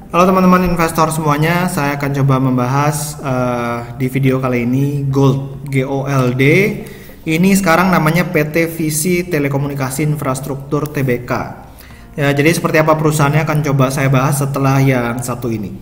Halo teman-teman investor semuanya, saya akan coba membahas di video kali ini GOLD. Ini sekarang namanya PT Visi Telekomunikasi Infrastruktur Tbk. Ya, jadi seperti apa perusahaannya akan coba saya bahas setelah yang satu ini.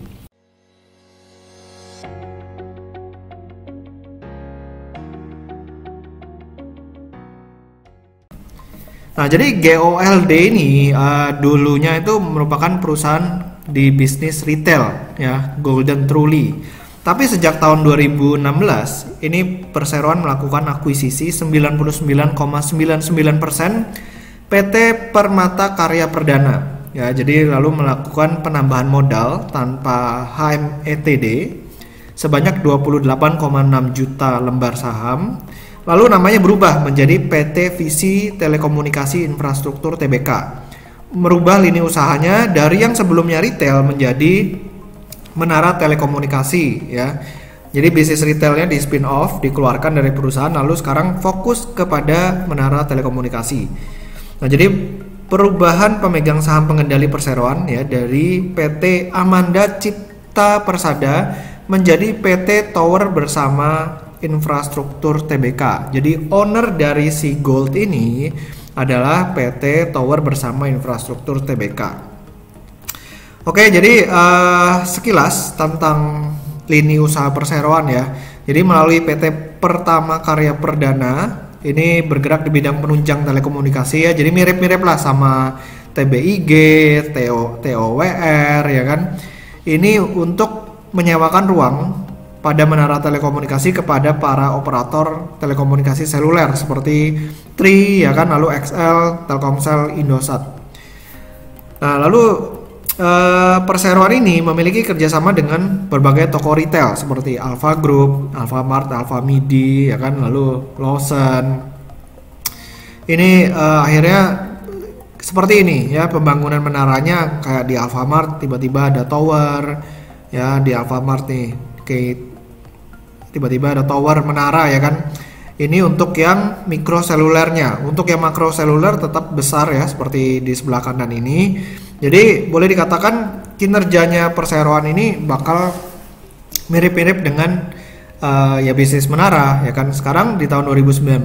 Nah, jadi GOLD ini dulunya itu merupakan perusahaan di bisnis retail, ya, Golden Truly. Tapi sejak tahun 2016, ini perseroan melakukan akuisisi 99,99% PT Permata Karya Perdana. Ya, jadi lalu melakukan penambahan modal tanpa HMETD sebanyak 28,6 juta lembar saham. Lalu namanya berubah menjadi PT Visi Telekomunikasi Infrastruktur Tbk. Merubah lini usahanya dari yang sebelumnya retail menjadi menara telekomunikasi, ya. Jadi bisnis retailnya di spin off, dikeluarkan dari perusahaan, lalu sekarang fokus kepada menara telekomunikasi. Nah, jadi perubahan pemegang saham pengendali perseroan, ya, dari PT Amanda Cipta Persada menjadi PT Tower Bersama Infrastruktur Tbk. Jadi owner dari si Gold ini adalah PT Tower Bersama Infrastruktur Tbk. Oke, jadi sekilas tentang lini usaha perseroan, ya. Jadi melalui PT Pertama Karya Perdana ini bergerak di bidang penunjang telekomunikasi, ya. Jadi mirip-mirip lah sama TBIG, TOWR, ya kan. Ini untuk menyewakan ruang pada menara telekomunikasi kepada para operator telekomunikasi seluler seperti Tri, ya kan, lalu XL, Telkomsel, Indosat. Nah, lalu perseroan ini memiliki kerjasama dengan berbagai toko retail seperti Alfa Group, Alfamart, Alfamidi, ya kan, lalu Lawson. Ini akhirnya seperti ini, ya, pembangunan menaranya kayak di Alfamart tiba-tiba ada tower, ya, di Alfamart nih kayak tiba-tiba ada tower menara, ya kan. Ini untuk yang mikro selulernya. Untuk yang makro seluler tetap besar, ya, seperti di sebelah kanan ini. Jadi boleh dikatakan kinerjanya perseroan ini bakal mirip-mirip dengan ya bisnis menara, ya kan. Sekarang di tahun 2019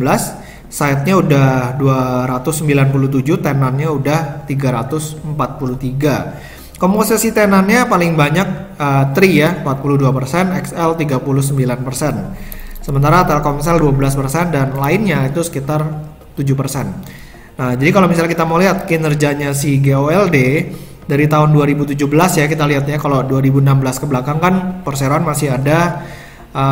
site-nya udah 297, tenannya udah 343. Komposisi tenannya paling banyak Tri, ya, 42%, XL 39%. Sementara Telkomsel 12% dan lainnya itu sekitar 7%. Nah, jadi kalau misalnya kita mau lihat kinerjanya si GOLD dari tahun 2017, ya, kita lihat, ya, kalau 2016 ke belakang kan perseroan masih ada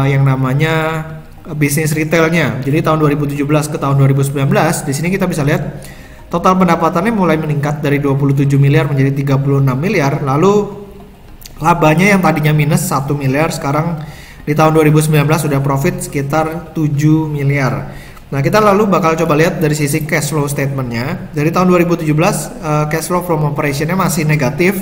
yang namanya bisnis retailnya. Jadi tahun 2017 ke tahun 2019 di sini kita bisa lihat total pendapatannya mulai meningkat dari 27 miliar menjadi 36 miliar. Lalu labanya yang tadinya minus 1 miliar sekarang di tahun 2019 sudah profit sekitar 7 miliar. Nah, kita lalu bakal coba lihat dari sisi cash flow statementnya. Dari tahun 2017 cash flow from operationnya masih negatif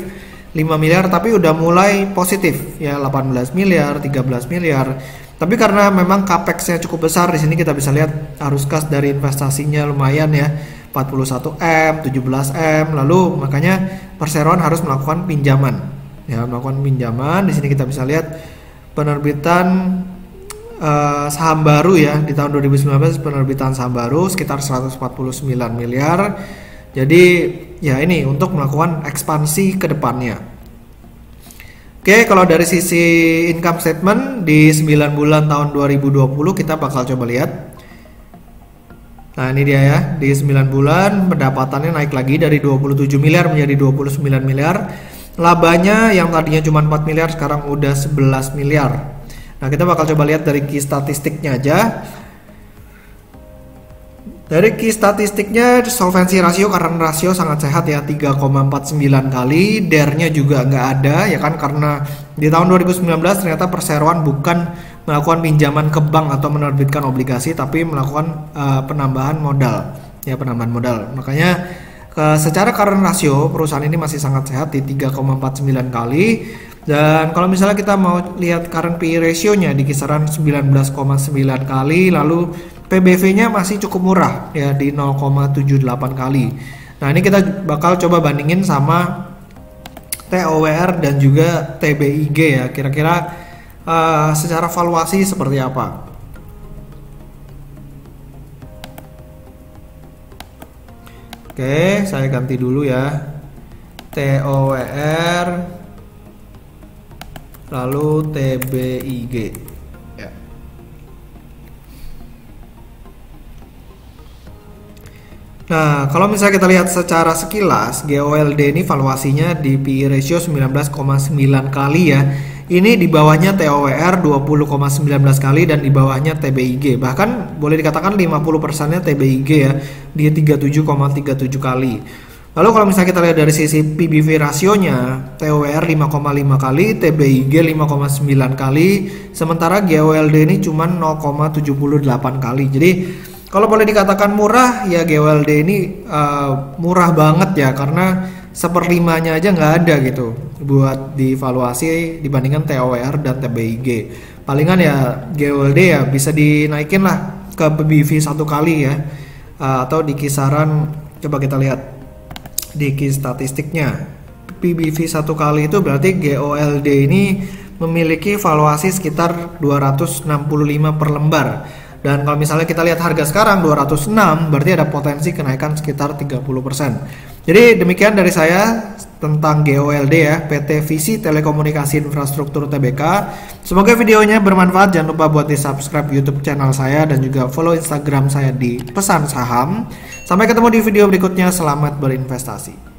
5 miliar, tapi udah mulai positif, ya, 18 miliar, 13 miliar. Tapi karena memang capex-nya cukup besar, di sini kita bisa lihat arus kas dari investasinya lumayan, ya, 41M, 17M. Lalu makanya perseroan harus melakukan pinjaman, ya, melakukan pinjaman. Di sini kita bisa lihat penerbitan saham baru, ya, di tahun 2019 penerbitan saham baru sekitar 149 miliar. Jadi, ya, ini untuk melakukan ekspansi ke depannya. Oke, kalau dari sisi income statement di 9 bulan tahun 2020 kita bakal coba lihat. Nah, ini dia, ya, di 9 bulan pendapatannya naik lagi dari 27 miliar menjadi 29 miliar. Labanya yang tadinya cuma 4 miliar sekarang udah 11 miliar. Nah, kita bakal coba lihat dari key statistiknya aja. Dari key statistiknya solvency ratio, current ratio sangat sehat, ya, 3,49 kali. DER-nya juga nggak ada, ya kan, karena di tahun 2019 ternyata perseroan bukan melakukan pinjaman ke bank atau menerbitkan obligasi, tapi melakukan penambahan modal, ya, penambahan modal. Makanya secara current ratio perusahaan ini masih sangat sehat di 3,49 kali. Dan kalau misalnya kita mau lihat current PE ratio-nya di kisaran 19,9 kali, lalu PBV-nya masih cukup murah, ya, di 0,78 kali. Nah, ini kita bakal coba bandingin sama TOWR dan juga TBIG ya. Kira-kira secara valuasi seperti apa? Oke, saya ganti dulu ya. TOWR lalu TBIG. Ya. Nah, kalau misalnya kita lihat secara sekilas, GOLD ini valuasinya di PE ratio 19,9 kali ya. Ini di bawahnya TOWR 20,19 kali dan di bawahnya TBIG. Bahkan boleh dikatakan 50%-nya TBIG ya, dia 37,37 kali. Lalu kalau misalnya kita lihat dari sisi PBV rasionya, TOWR 5,5 kali, TBIG 5,9 kali, sementara GOLD ini cuma 0,78 kali. Jadi kalau boleh dikatakan murah ya, GOLD ini murah banget ya, karena seperlimanya aja nggak ada gitu buat divaluasi dibandingkan TOWR dan TBIG. Palingan ya GOLD ya bisa dinaikin lah ke PBV 1 kali ya, atau di kisaran, coba kita lihat di key statistiknya, PBV 1 kali itu berarti GOLD ini memiliki valuasi sekitar 265 per lembar. Dan kalau misalnya kita lihat harga sekarang 206, berarti ada potensi kenaikan sekitar 30%. Jadi demikian dari saya tentang GOLD ya, PT Visi Telekomunikasi Infrastruktur Tbk. Semoga videonya bermanfaat. Jangan lupa buat di subscribe YouTube channel saya dan juga follow Instagram saya di Pesan Saham. Sampai ketemu di video berikutnya. Selamat berinvestasi.